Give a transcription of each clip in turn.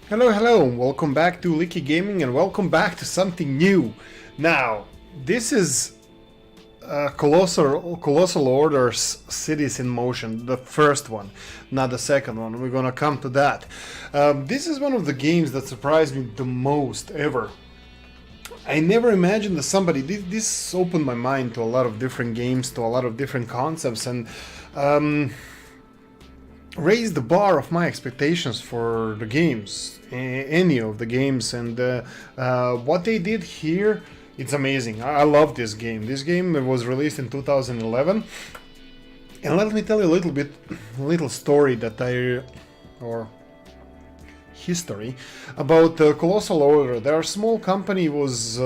Hello, hello, welcome back to Leaky Gaming and welcome back to something new. Now, this is Colossal Orders Cities in Motion, the first one, not the second one. We're gonna come to that. This is one of the games that surprised me the most ever. I never imagined that somebody. This opened my mind to a lot of different games, to a lot of different concepts, and raised the bar of my expectations for the games, any of the games, and what they did here, it's amazing. I love this game. This game was released in 2011, and let me tell you a little story or history about Colossal Order. Their small company was.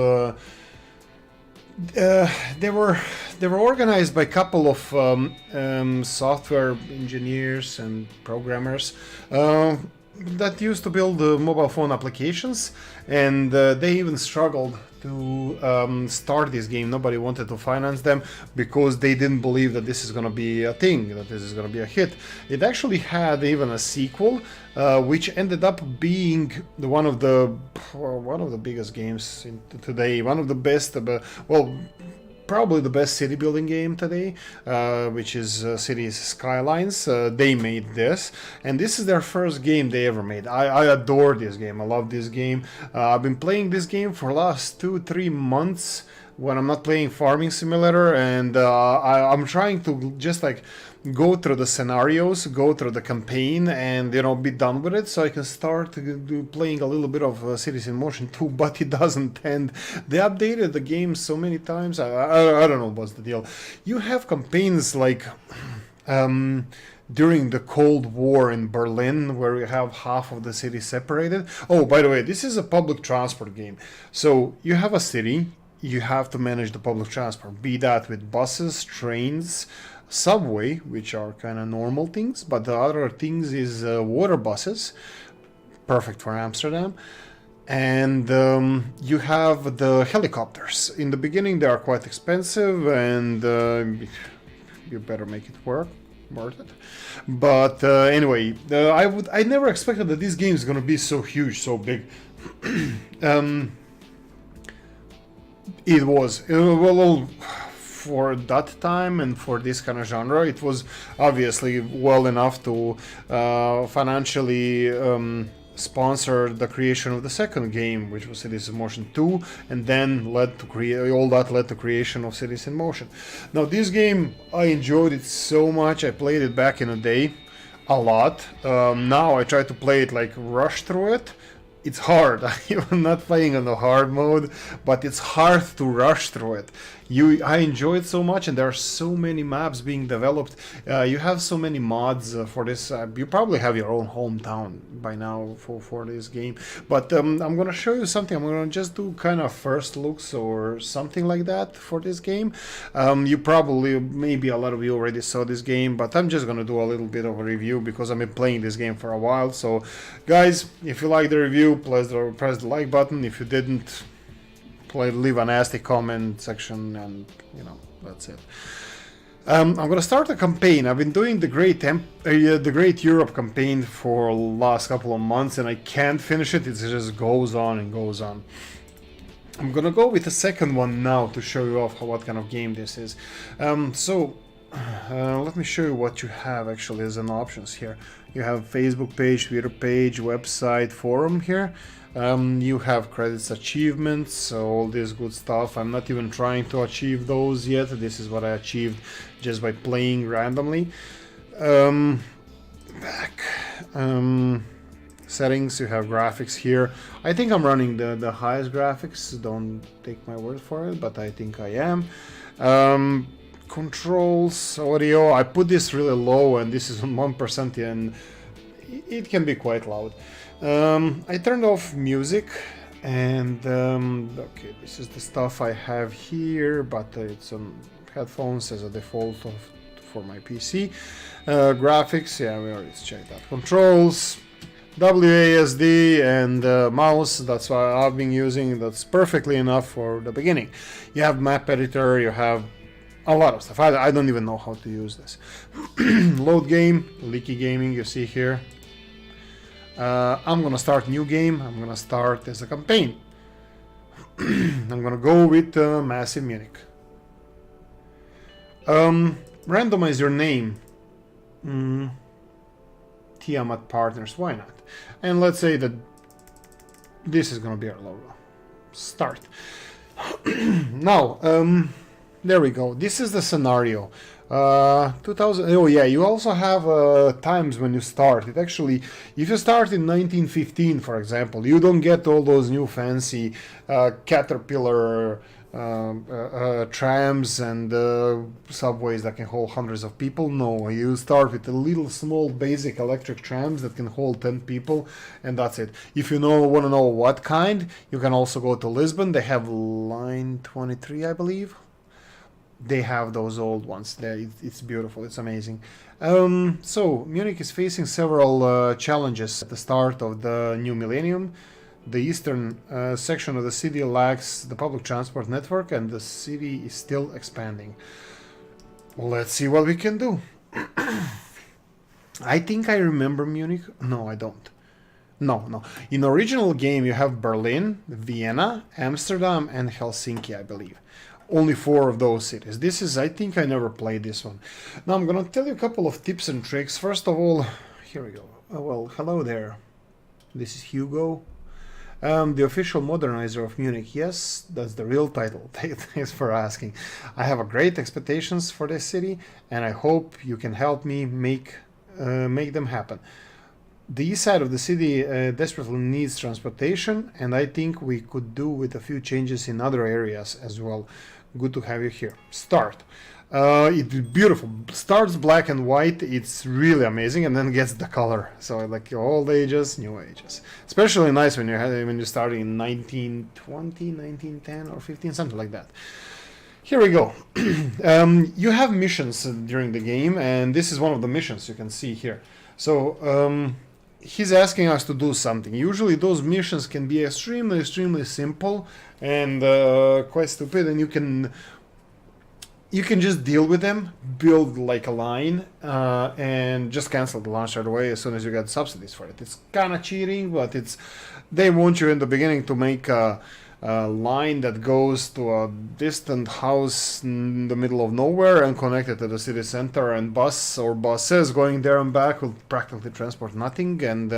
They were organized by a couple of software engineers and programmers that used to build mobile phone applications, and they even struggled to start this game. Nobody wanted to finance them because they didn't believe that this is going to be a thing, that this is going to be a hit. It actually had even a sequel, which ended up being one of the biggest games today, one of the best. Probably the best city building game today, which is Cities Skylines. They made this, and this is their first game they ever made. I adore this game. I love this game. I've been playing this game for the last 2-3 months when I'm not playing Farming Simulator, and I'm trying to just like go through the scenarios, go through the campaign, and be done with it, so I can start playing a little bit of Cities in Motion 2. But it doesn't end. They updated the game so many times. I don't know what's the deal. You have campaigns like during the Cold War in Berlin, where you have half of the city separated. Oh, by the way, this is a public transport game. So you have a city, you have to manage the public transport, be that with buses, trains, subway, which are kind of normal things, but the other things is water buses, perfect for Amsterdam, and you have the helicopters. In the beginning they are quite expensive, and you better make it worth it. But anyway, I never expected that this game is going to be so huge, so big. It was well, for that time and for this kind of genre, it was obviously well enough to financially sponsor the creation of the second game, which was Cities in Motion 2, and then led to creation of Cities in Motion. Now, this game, I enjoyed it so much. I played it back in the day a lot. Now I try to play it, like, rush through it. It's hard. I'm not playing on the hard mode, but it's hard to rush through it. I enjoy it so much, and there are so many maps being developed. You have so many mods for this. You probably have your own hometown by now for this game. But I'm gonna show you something. I'm gonna just do kind of first looks or something like that for this game. You probably, maybe a lot of you already saw this game, but I'm just gonna do a little bit of a review because I've been playing this game for a while. So, guys, if you like the review, press the like button. If you didn't, leave a nasty comment section, and that's it. I'm gonna start a campaign. I've been doing the Great Europe campaign for the last couple of months, and I can't finish it. It just goes on and goes on. I'm gonna go with the second one now to show you off what kind of game this is. Let me show you what you have actually as an options here. You have Facebook page, Twitter page, website, forum here. You have credits, achievements, all this good stuff. I'm not even trying to achieve those yet. This is what I achieved just by playing randomly. Settings, you have graphics here. I think I'm running the highest graphics. Don't take my word for it, but I think I am. Controls, audio, I put this really low, and this is on 1%, and it can be quite loud. I turned off music, and okay, this is the stuff I have here, but it's on headphones as a default for my PC. Graphics, yeah, we already checked that. Controls, WASD, and mouse, that's what I've been using. That's perfectly enough for the beginning. You have map editor, you have a lot of stuff. I don't even know how to use this. Load game, Leaky Gaming, you see here. I'm gonna start new game. I'm gonna start as a campaign. I'm gonna go with Massive Munich. Randomize your name. Tiamat Partners, why not? And let's say that this is gonna be our logo. Start. Now, there we go. This is the scenario. 2000. Oh yeah, you also have times when you start. It actually, if you start in 1915, for example, you don't get all those new fancy Caterpillar trams and subways that can hold hundreds of people. No, you start with a little small basic electric trams that can hold 10 people, and that's it. If you want to know what kind, you can also go to Lisbon. They have line 23, I believe. They have those old ones. It's beautiful. It's amazing. So Munich is facing several challenges at the start of the new millennium. The eastern section of the city lacks the public transport network, and the city is still expanding. Let's see what we can do. I think I remember Munich. No, I don't. No. In the original game, you have Berlin, Vienna, Amsterdam, and Helsinki, I believe. Only 4 of those cities. This is, I think I never played this one. Now I'm gonna tell you a couple of tips and tricks. First of all, here we go. Well, hello there. This is Hugo. The official modernizer of Munich. Yes, that's the real title. Thanks for asking. I have a great expectations for this city, and I hope you can help me make them happen. The east side of the city desperately needs transportation, and I think we could do with a few changes in other areas as well. Good to have you here. Start. It's beautiful. Starts black and white. It's really amazing, and then gets the color. So like old ages, new ages. Especially nice when you're starting in 1920, 1910, or 15, something like that. Here we go. You have missions during the game, and this is one of the missions you can see here. So he's asking us to do something. Usually those missions can be extremely simple and quite stupid, and you can just deal with them, build like a line, and just cancel the launch right away as soon as you get subsidies for it. It's kind of cheating, but they want you in the beginning to make a line that goes to a distant house in the middle of nowhere and connect it to the city center, and bus or buses going there and back will practically transport nothing. And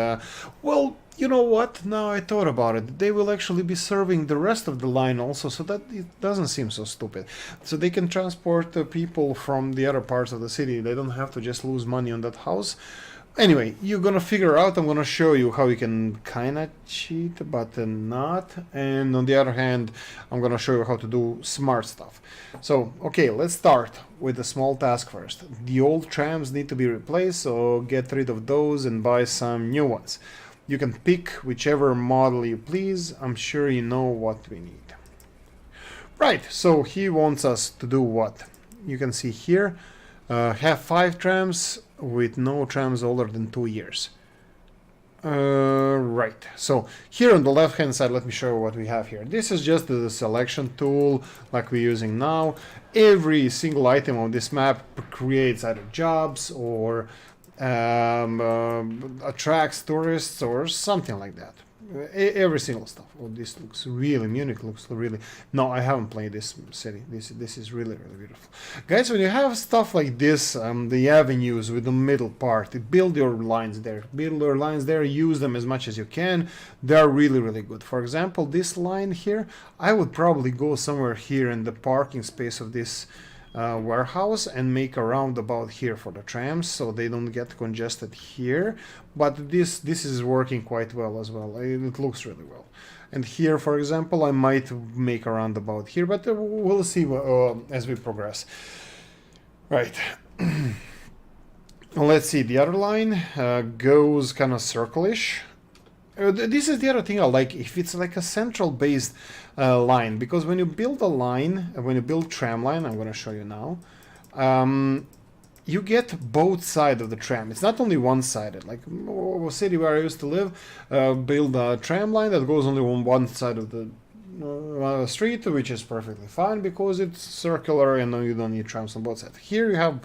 well, you know what, now I thought about it, they will actually be serving the rest of the line also, so that it doesn't seem so stupid. So they can transport people from the other parts of the city. They don't have to just lose money on that house. Anyway, you're gonna figure out, I'm gonna show you how you can kinda cheat, but not. And on the other hand, I'm gonna show you how to do smart stuff. So, okay, let's start with a small task first. The old trams need to be replaced, so get rid of those and buy some new ones. You can pick whichever model you please. I'm sure you know what we need. Right, so he wants us to do what? You can see here, have 5 trams with no trams older than 2 years. Right, so here on the left hand side, let me show you what we have here. This is just the selection tool like we're using now. Every single item on this map creates either jobs or attracts tourists or something like that. Every single stuff. Oh, this looks really, Munich looks really. No, I haven't played this city. This is really beautiful, guys. When you have stuff like this, the avenues with the middle part, build your lines there. Use them as much as you can. They're really good. For example, this line here, I would probably go somewhere here in the parking space of this warehouse and make a roundabout here for the trams so they don't get congested here. But this is working quite well as well. It looks really well. And here, for example, I might make a roundabout here, but we'll see as we progress. Right. Let's see, the other line goes kind of circle-ish. This is the other thing I like, if it's like a central based line, because when you build a line, when you build tram line, I'm going to show you now, you get both sides of the tram. It's not only one-sided. Like a city where I used to live, build a tram line that goes only on one side of the street, which is perfectly fine because it's circular and you don't need trams on both sides. Here you have,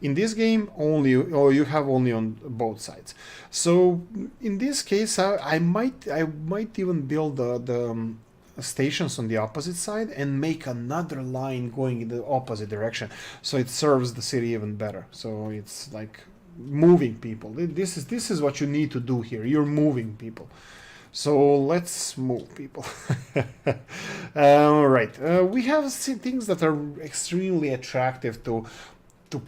in this game, only, or you have only on both sides. So in this case, I might even build the stations on the opposite side and make another line going in the opposite direction, so it serves the city even better. So it's like moving people. This is what you need to do here. You're moving people. So let's move people. All right. We have things that are extremely attractive to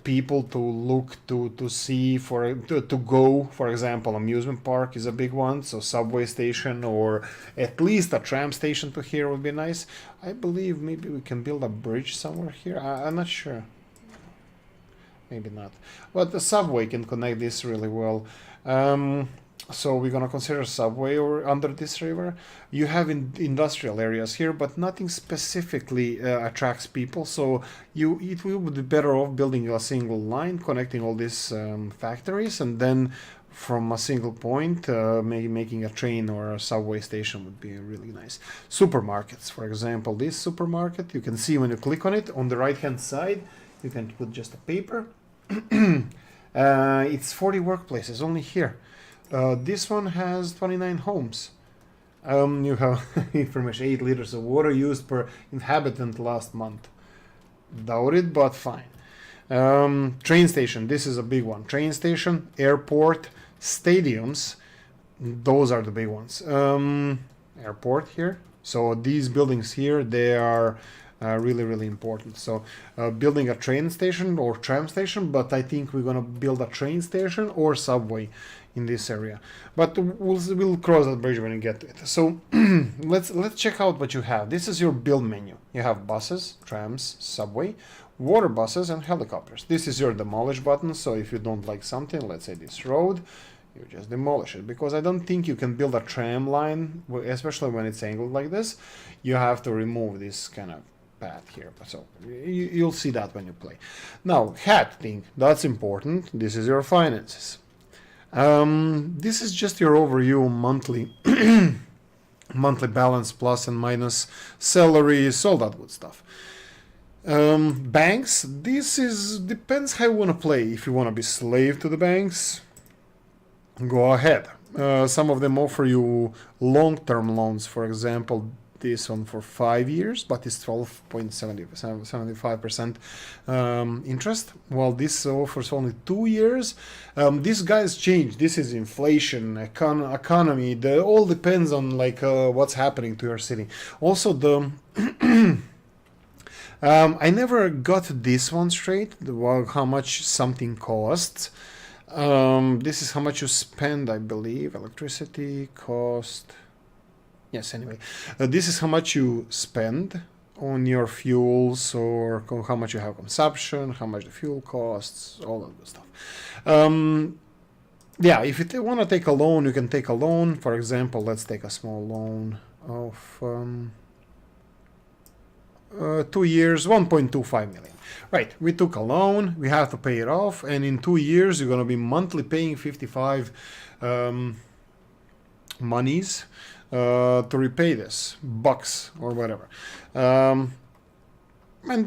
people to look to see to go. For example, amusement park is a big one, so subway station or at least a tram station to here would be nice. I believe maybe we can build a bridge somewhere here. I'm not sure, maybe not, but the subway can connect this really well. So we're gonna consider subway or under this river. You have industrial areas here, but nothing specifically attracts people. So it will be better off building a single line connecting all these factories, and then from a single point, making a train or a subway station would be really nice. Supermarkets, for example, this supermarket, you can see when you click on it on the right hand side, you can put just a paper. It's 40 workplaces only here. This one has 29 homes. You have information: 8 liters of water used per inhabitant last month. Doubt it, but fine. Train station, this is a big one. Train station, airport, stadiums, those are the big ones. Airport here. So these buildings here, they are really, really important. So building a train station or tram station, but I think we're gonna build a train station or subway in this area, but we'll cross that bridge when we get to it. So let's check out what you have. This is your build menu. You have buses, trams, subway, water buses, and helicopters. This is your demolish button. So if you don't like something, let's say this road, you just demolish it, because I don't think you can build a tram line, especially when it's angled like this. You have to remove this kind of path here, so you'll see that when you play. Now, hat thing, that's important. This is your finances. This is just your overview monthly monthly balance, plus and minus, salaries, all that good stuff. Banks, this is depends how you want to play. If you want to be slave to the banks, go ahead. Some of them offer you long-term loans. For example, this one for 5 years, but it's 12.75% interest, while this offers only 2 years. These guys change. This is inflation, economy. All depends on like what's happening to your city. Also, the I never got this one straight. How much something costs. This is how much you spend, I believe. Electricity cost. Yes, anyway, this is how much you spend on your fuels, or how much you have consumption, how much the fuel costs, all that good stuff. Yeah, if you want to take a loan, you can take a loan. For example, let's take a small loan of 2 years, 1.25 million. Right, we took a loan, we have to pay it off, and in 2 years you're going to be monthly paying 55 monies to repay this, bucks or whatever. And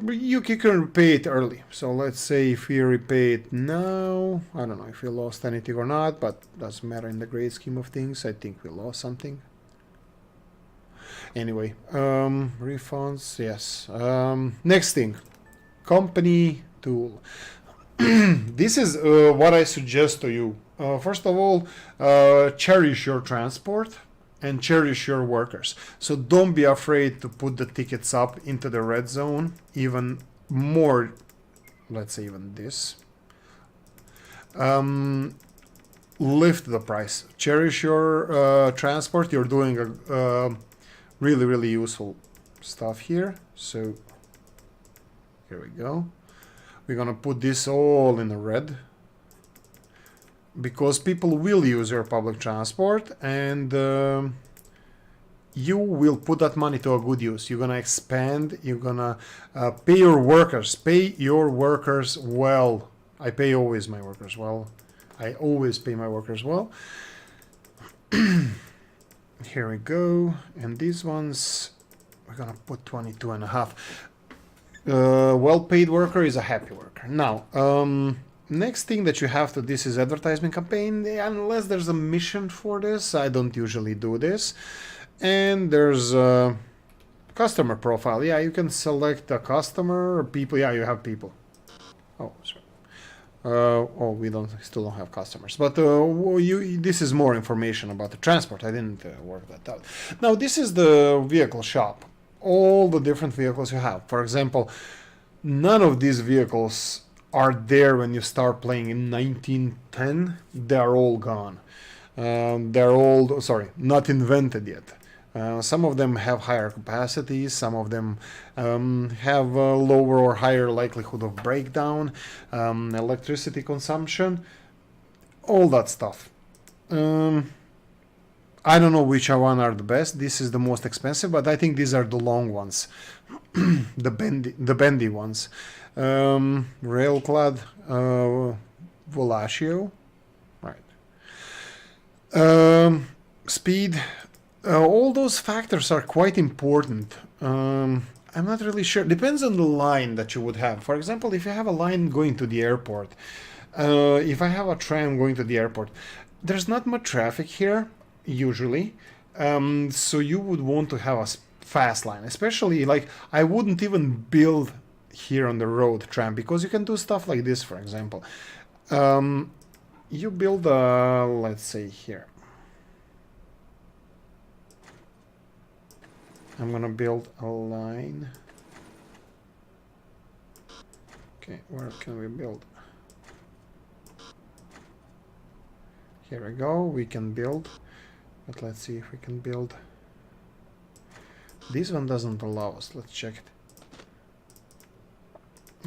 you can repay it early. So let's say if we repay it now, I don't know if we lost anything or not, but doesn't matter in the great scheme of things. I think we lost something. Anyway, refunds, yes. Next thing, company tool. This is what I suggest to you. First of all, cherish your transport and cherish your workers. So don't be afraid to put the tickets up into the red zone, even more, let's say even this. Lift the price. Cherish your transport. You're doing a really, really useful stuff here. So here we go. We're gonna put this all in the red, because people will use your public transport, and you will put that money to a good use. You're gonna expand. You're gonna pay your workers. Pay your workers well. I pay always my workers well. I always pay my workers well. Here we go. And these ones, we're gonna put 22 and a half. Well-paid worker is a happy worker. Now, next thing that you have to, this is advertisement campaign. Unless there's a mission for this, I don't usually do this. And there's customer profile. Yeah, you can select a customer or people. Yeah, you have people. Oh, sorry. Oh, we still don't have customers, but this is more information about the transport. I didn't work that out. Now this is the vehicle shop. All the different vehicles you have. For example, none of these vehicles are there when you start playing in 1910. They're all gone. They're all, sorry, not invented yet. Some of them have higher capacities, some of them have a lower or higher likelihood of breakdown, electricity consumption, all that stuff. I don't know which one are the best. This is the most expensive, but I think these are the long ones, the bendy ones. Railclad, Volatio, right. Speed. All those factors are quite important. I'm not really sure. Depends on the line that you would have. For example, if you have a line going to the airport, if I have a tram going to the airport, there's not much traffic here, usually. So you would want to have a fast line. Especially, like, I wouldn't even build here on the road tram, because you can do stuff like this, for example. You build a, let's say here. I'm gonna build a line. Okay, where can we build? Here we go, we can build, but let's see if we can build. This one doesn't allow us, let's check it.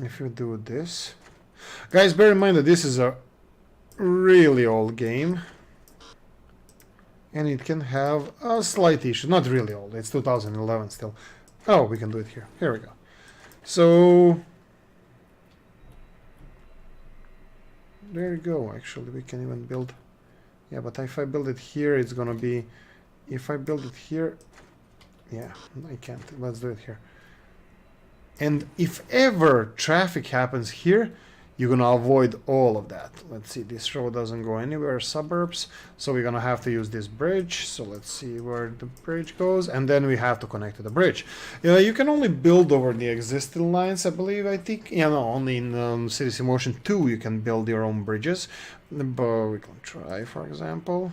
If you do this. Guys, bear in mind that this is a really old game. And it can have a slight issue. Not really old. It's 2011 still. Oh, we can do it here. Here we go. So there you go. Actually, we can even build. Yeah, but if I build it here, it's gonna be. If I build it here, yeah, I can't. Let's do it here. And if ever traffic happens here, you're gonna avoid all of that. Let's see, this road doesn't go anywhere, suburbs, so we're gonna have to use this bridge. So let's see where the bridge goes, and then we have to connect to the bridge. You can only build over the existing lines, I believe. I think, no, only in City Simulation 2 you can build your own bridges, but we can try, for example.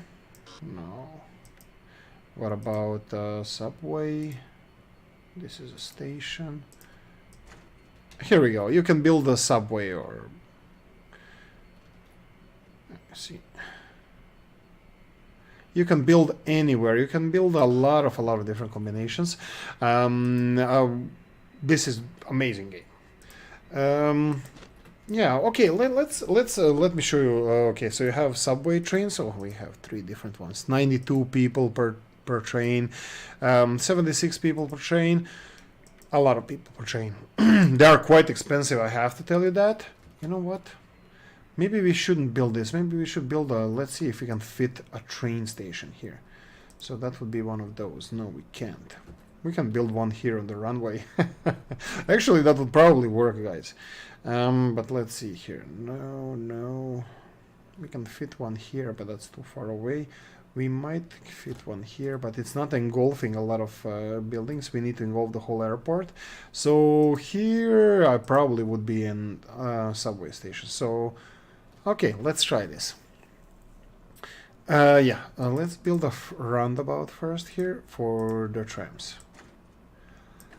No. What about subway? This is a station. Here we go. You can build a subway, or let's see. You can build anywhere. You can build a lot of different combinations. This is amazing game. Yeah. Okay. Let me show you. Okay. So you have subway trains. So we have 3 different ones. 92 people per train. 76 people per train. A lot of people per train. They are quite expensive, I have to tell you that. You know what? Maybe we shouldn't build this. Maybe we should build a... Let's see if we can fit a train station here. So that would be one of those. No, we can't. We can build one here on the runway. Actually, that would probably work, guys. But let's see here. No. We can fit one here, but that's too far away. We might fit one here, but it's not engulfing a lot of buildings. We need to engulf the whole airport. So here I probably would be in subway station. So, okay, let's try this. Let's build a roundabout first here for the trams.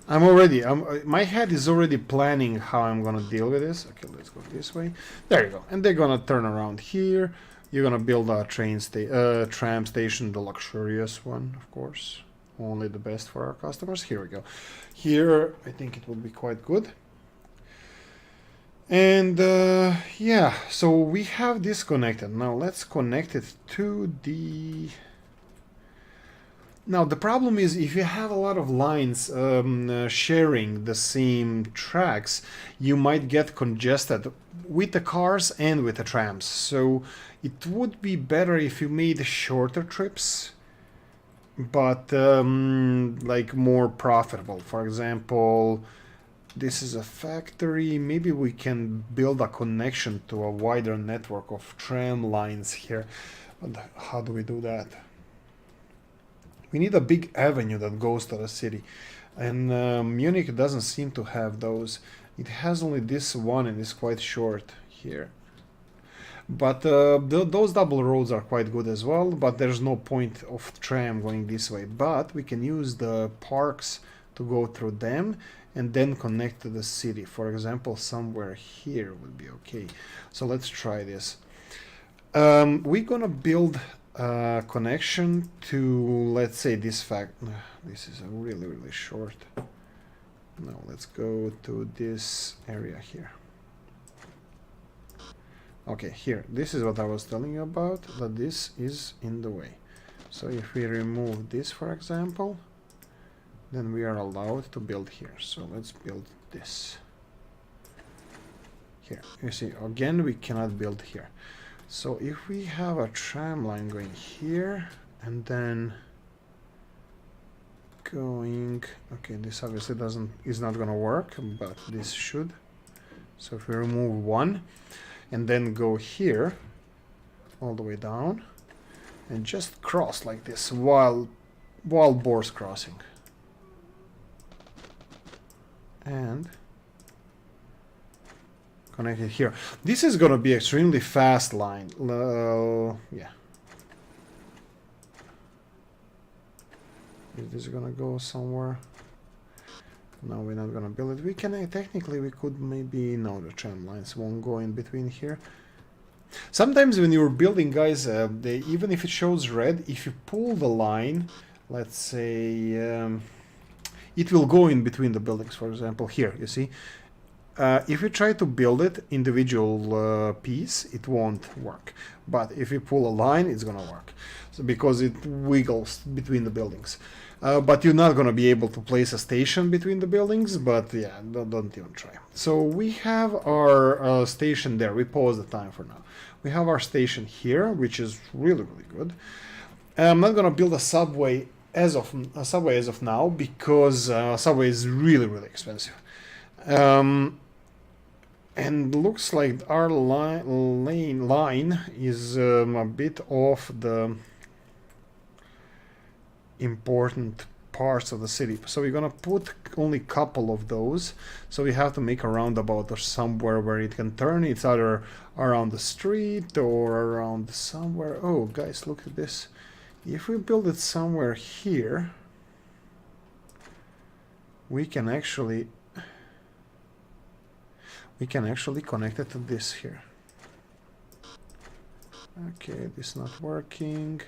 My head is already planning how I'm gonna deal with this. Okay, let's go this way. There you go. And they're gonna turn around here. You're gonna build a tram station, the luxurious one, of course. Only the best for our customers. Here we go. Here, I think it will be quite good. And yeah, so we have this connected. Now let's connect it to the... Now the problem is, if you have a lot of lines sharing the same tracks, you might get congested with the cars and with the trams. So it would be better if you made shorter trips, but like more profitable. For example, this is a factory. Maybe we can build a connection to a wider network of tram lines here. But how do we do that? We need a big avenue that goes to the city, and Munich doesn't seem to have those. It has only this one, and it's quite short here. But those double roads are quite good as well, but there's no point of tram going this way. But we can use the parks to go through them and then connect to the city. For example, somewhere here would be okay. So let's try this. We're gonna build a connection to, let's say, this this is a really short. No, let's go to this area here. Okay, here, this is what I was telling you about, that this is in the way. So if we remove this, for example, then we are allowed to build here. So let's build this. Here, you see, again, we cannot build here. So if we have a tram line going here, and then going, okay, this obviously is not gonna work, but this should. So if we remove one, and then go here, all the way down, and just cross like this, wild boars crossing. And connect it here. This is gonna be extremely fast line. Yeah. Is this gonna go somewhere? No, we're not gonna build it. We can technically we could maybe, no, the tram lines won't go in between here. Sometimes when you're building, guys, even if it shows red, if you pull the line, let's say, it will go in between the buildings. For example, here you see, if you try to build it individual piece, it won't work. But if you pull a line, it's gonna work. So because it wiggles between the buildings. But you're not going to be able to place a station between the buildings, but yeah, don't even try. So we have our station there. We pause the time for now. We have our station here, which is really good. I'm not going to build a subway as of now, because subway is really expensive. And looks like our line is a bit off the important parts of the city. So we're gonna put only a couple of those. So we have to make a roundabout or somewhere where it can turn. It's either around the street or around somewhere. Oh, guys, look at this. If we build it somewhere here, we can actually connect it to this here. Okay, this is not working.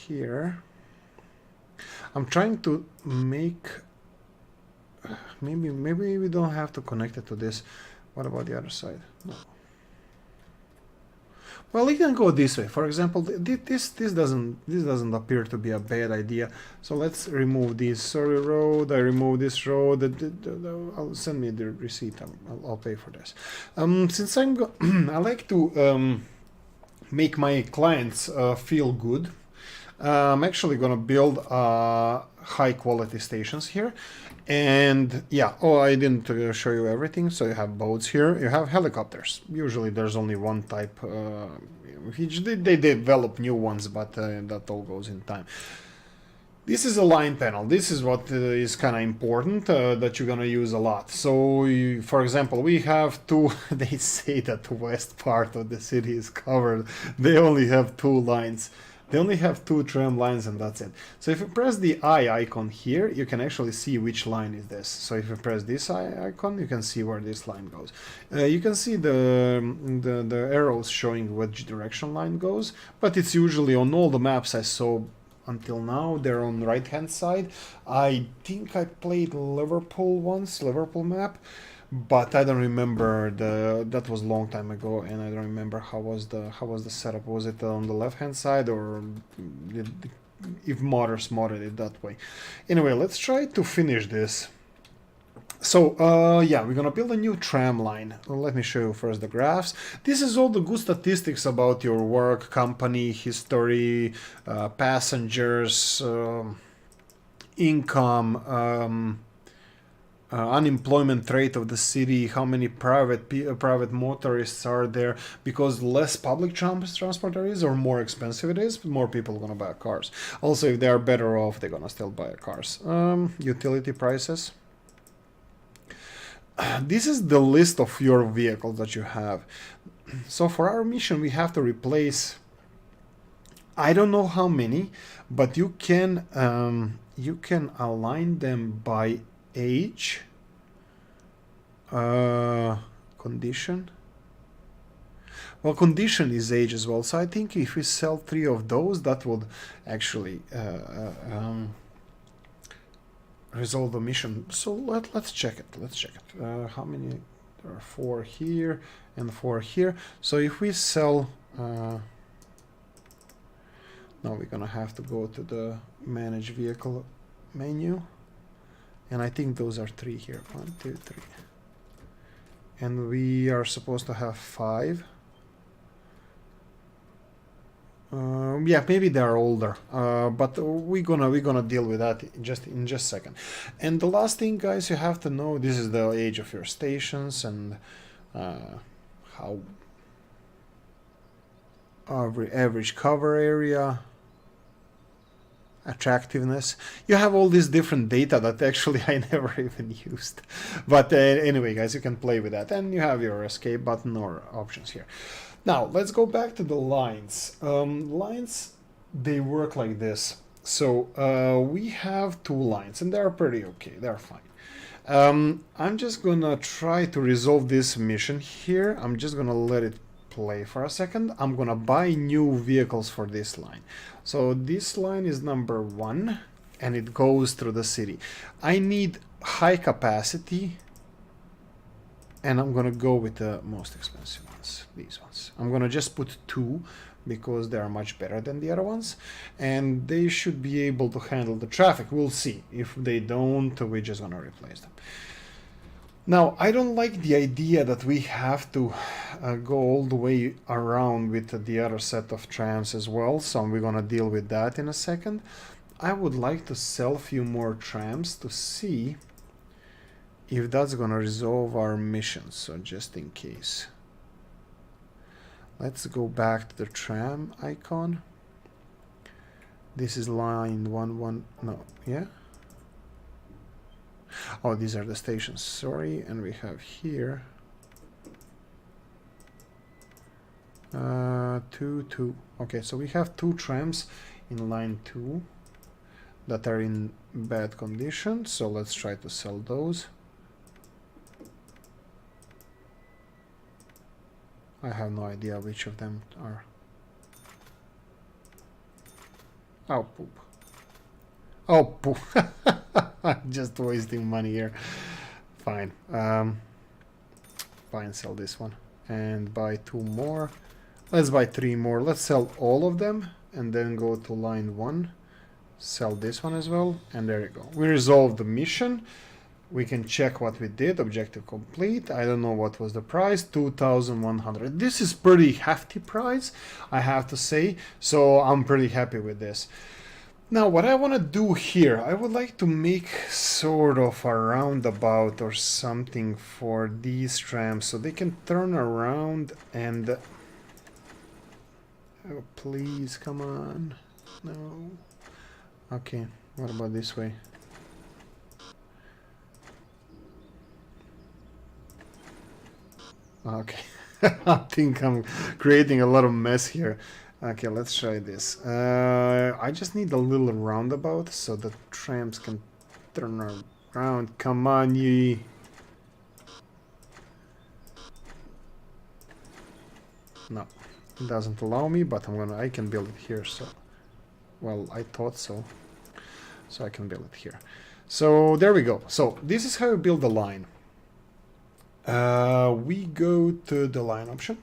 Here I'm trying to make, maybe we don't have to connect it to this. What about the other side? No. Well, it can go this way. For example, this doesn't appear to be a bad idea. So let's remove this. Sorry, road. I remove this road. I'll send me the receipt. I'll pay for this. Since I like to make my clients feel good. I'm actually gonna build high quality stations here, and yeah, oh, I didn't show you everything. So you have boats here, you have helicopters. Usually there's only one type, they develop new ones, but that all goes in time. This is a line panel. This is what is kind of important, that you're gonna use a lot. So for example, we have two, they say that the west part of the city is covered. They only have two lines. They only have two tram lines, and that's it. So if you press the eye icon here, you can actually see which line is this. So if you press this eye icon, you can see where this line goes. You can see the arrows showing which direction line goes, but it's usually on all the maps I saw until now, they're on the right hand side. I think I played Liverpool once, Liverpool map, but I don't remember that was a long time ago, and I don't remember how was the setup. Was it on the left hand side, or if modders modded it that way? Anyway, let's try to finish this. So, yeah, we're gonna build a new tram line. Let me show you first the graphs. This is all the good statistics about your work, company, history, passengers, income, unemployment rate of the city, how many private motorists are there, because less public transport there is or more expensive it is, more people are gonna buy cars. Also, if they are better off, they're gonna still buy cars. Utility prices. This is the list of your vehicles that you have. So for our mission, we have to replace, I don't know how many, but you can align them by age, condition. Well, condition is age as well. So I think if we sell 3 of those, that would actually resolve the mission. So let's check it. Let's check it. How many? There are 4 here and 4 here. So if we sell, now we're gonna have to go to the manage vehicle menu, and I think those are 3 here. 1, 2, 3, and we are supposed to have 5. Yeah, maybe they are older, but we're gonna deal with that in just a second. And the last thing, guys, you have to know, this is the age of your stations and how average cover area, attractiveness. You have all this different data that actually I never even used, but anyway, guys, you can play with that, and you have your escape button or options here. Now, let's go back to the lines. Lines, they work like this. So we have 2 lines, and they're pretty okay. They're fine. I'm just gonna try to resolve this mission here. I'm just gonna let it play for a second. I'm gonna buy new vehicles for this line. So this line is number 1, and it goes through the city. I need high capacity, and I'm gonna go with the most expensive ones, these ones. I'm gonna just put 2 because they are much better than the other ones, and they should be able to handle the traffic. We'll see. If they don't, we're just gonna replace them. Now, I don't like the idea that we have to go all the way around with the other set of trams as well, so we're gonna deal with that in a second. I would like to sell a few more trams to see if that's gonna resolve our mission, so just in case. Let's go back to the tram icon. This is line 1, no, yeah? Oh, these are the stations, sorry, and we have here 2. Okay, so we have 2 trams in line 2 that are in bad condition, so let's try to sell those. I have no idea which of them are. Oh, poop. Oh, poop. I'm just wasting money here. Fine. Fine, sell this one. And buy 2 more. Let's buy 3 more. Let's sell all of them and then go to line 1. Sell this one as well. And there you go. We resolved the mission. We can check what we did. Objective complete. I don't know what was the price. 2,100. This is pretty hefty price, I have to say. So I'm pretty happy with this. Now, what I want to do here, I would like to make sort of a roundabout or something for these trams so they can turn around and... Oh, please, come on. No. Okay, what about this way? Okay, I think I'm creating a lot of mess here. Okay, let's try this. I just need a little roundabout so the trams can turn around. Come on, ye. No, it doesn't allow me, but I can build it here, so... Well, I thought so. So I can build it here. So there we go. So this is how you build a line. We go to the line option.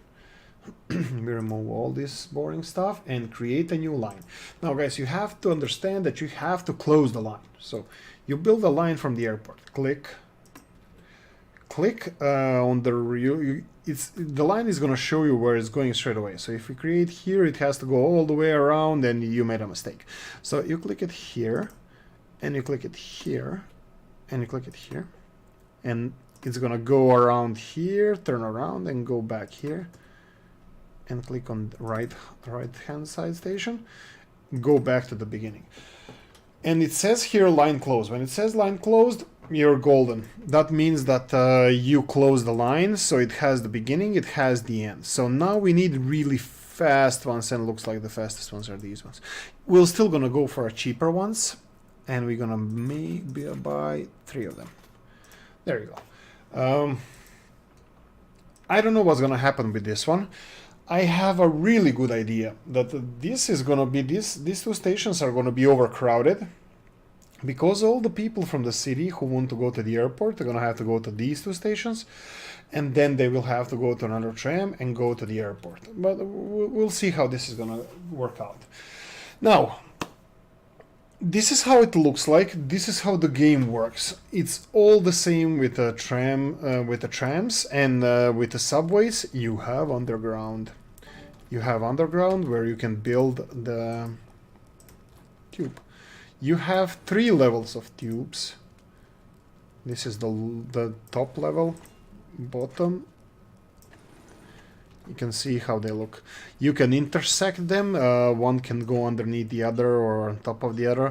We remove all this boring stuff and create a new line. Now, guys, you have to understand that you have to close the line. So you build a line from the airport. Click, click on the line is going to show you where it's going straight away. So if you create here, it has to go all the way around, and you made a mistake. So you click it here, and you click it here, and you click it here, and it's going to go around here, turn around, and go back here, and click on the right hand side station, go back to the beginning. And it says here line closed. When it says line closed, you're golden. That means that you close the line, so it has the beginning, it has the end. So now we need really fast ones, and looks like the fastest ones are these ones. We're still gonna go for cheaper ones, and we're gonna maybe buy 3 of them. There you go. I don't know what's gonna happen with this one. I have a really good idea that this is gonna be these 2 stations are gonna be overcrowded, because all the people from the city who want to go to the airport are gonna have to go to these 2 stations, and then they will have to go to another tram and go to the airport. But we'll see how this is gonna work out. Now, this is how it looks like. This is how the game works. It's all the same with the trams and with the subways. You have underground. You have underground where you can build the tube. You have 3 levels of tubes. This is the top level, bottom. You can see how they look. You can intersect them. One can go underneath the other or on top of the other.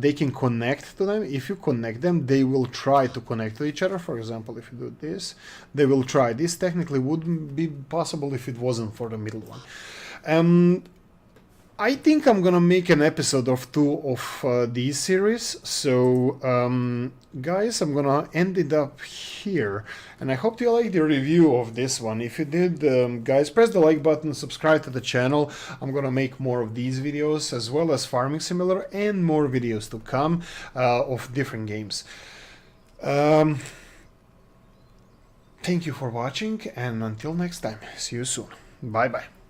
They can connect to them. If you connect them, they will try to connect to each other. For example, if you do this, they will try. This technically wouldn't be possible if it wasn't for the middle one. I think I'm gonna make an episode or 2 of these series. So guys, I'm gonna end it up here, and I hope you liked the review of this one. If you did, guys, press the like button, subscribe to the channel. I'm gonna make more of these videos, as well as Farming Simulator, and more videos to come of different games. Thank you for watching, and until next time, see you soon. Bye bye.